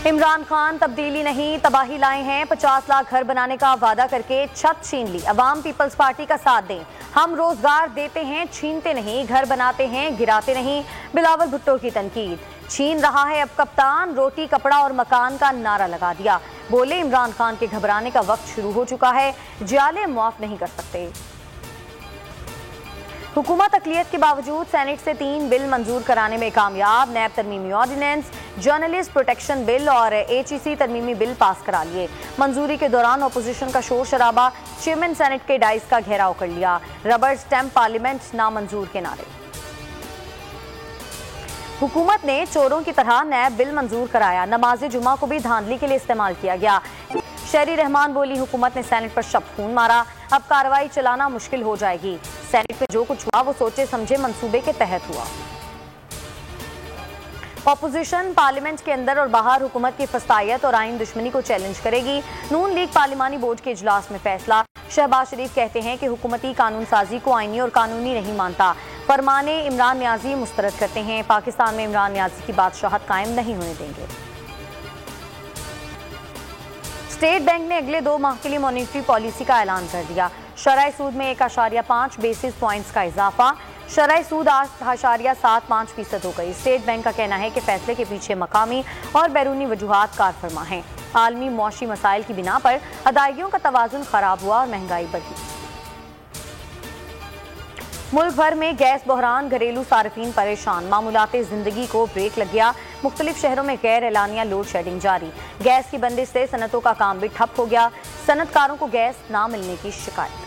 इमरान खान तब्दीली नहीं तबाही लाए हैं। 50 लाख घर बनाने का वादा करके छत छीन ली। अवाम पीपल्स पार्टी का साथ दें। हम रोजगार देते हैं, छीनते नहीं। घर बनाते हैं, गिराते नहीं। बिलावल भुट्टो की तनकीद। छीन रहा है अब कप्तान। रोटी कपड़ा और मकान का नारा लगा दिया। बोले इमरान खान के घबराने का वक्त शुरू हो चुका है। जाले मुआफ नहीं कर सकते। हुकूमत अक़लियत के बावजूद सेनेट से 3 बिल मंजूर कराने में कामयाब। नैब तरमीमी ऑर्डिनेंस, जर्नलिस्ट प्रोटेक्शन बिल और HEC तरमीमी बिल पास करा लिए। मंजूरी के दौरान अपोजिशन का शोर शराबा। चेयरमैन सेनेट के डाइस का घेराव कर लिया। रबर स्टैम्प पार्लियामेंट नामंजूर के नारे। हुकूमत ने चोरों की तरह नैब बिल मंजूर कराया। नमाज जुमा को भी धांधली के लिए इस्तेमाल किया गया। शहरी रहमान बोली हुकूमत ने सेनेट पर शब खून मारा। अब कार्रवाई चलाना मुश्किल हो जाएगी। सेनेट में जो कुछ हुआ वो सोचे समझे मंसूबे के तहत हुआ। ऑपोजिशन पार्लियामेंट के अंदर और बाहर हुकूमत की फसायत और आइन दुश्मनी को चैलेंज करेगी। नून लीग पार्लिमानी बोर्ड के इजलास में फैसला। शहबाज शरीफ कहते हैं कि हुकूमती कानून साजी को आईनी और कानूनी नहीं मानता। फरमाने इमरान नियाजी मुस्तरद करते हैं। पाकिस्तान में इमरान नियाजी की बादशाहत कायम नहीं होने देंगे। स्टेट बैंक ने अगले 2 माह के लिए मॉनेटरी पॉलिसी का ऐलान कर दिया। शरह सूद में 1.5 बेसिस पॉइंट्स का इजाफा। शरह सूद 8.75% हो गई। स्टेट बैंक का कहना है कि फैसले के पीछे मकामी और बैरूनी वजूहात कारफरमा हैं। आलमी मुआशी मसाइल की बिना पर अदायगियों का तवाजुन खराब हुआ और महंगाई बढ़ी। मुल्क भर में गैस बहरान, घरेलू सार्फिन परेशान। मामूलाते जिंदगी को ब्रेक लग गया। मुख्तलिफ शहरों में गैर एलानिया लोड शेडिंग जारी। गैस की बंदिश से सनतों का काम भी ठप हो गया। सनतकारों को गैस ना मिलने की शिकायत।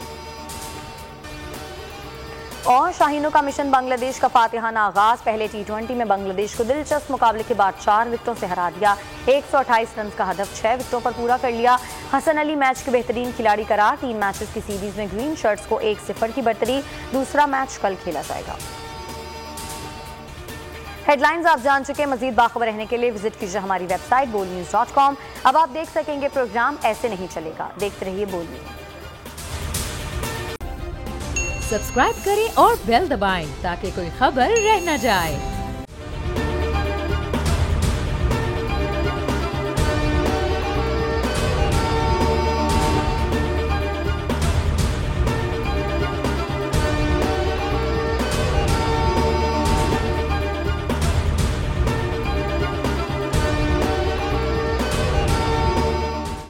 और शाहीनों का मिशन बांग्लादेश का फातिहाना आगाज। पहले T20 में बांग्लादेश को दिलचस्प मुकाबले के बाद 4 विकेटों से हरा दिया। 128 रन का हदफ 6 विकेटों पर पूरा कर लिया। हसन अली मैच के बेहतरीन खिलाड़ी करार। 3 मैचेस की सीरीज में ग्रीन शर्ट्स को 1-0 की बढ़तरी। दूसरा मैच कल खेला जाएगा। हेडलाइंस आप जान चुके। मजीद बाखबर रहने के लिए विजिट कीजिए हमारी वेबसाइट bolnews.com। अब आप देख सकेंगे प्रोग्राम ऐसे नहीं चलेगा। देखते रहिए बोल न्यूज। सब्सक्राइब करें और बेल दबाएं ताकि कोई खबर रह न जाए।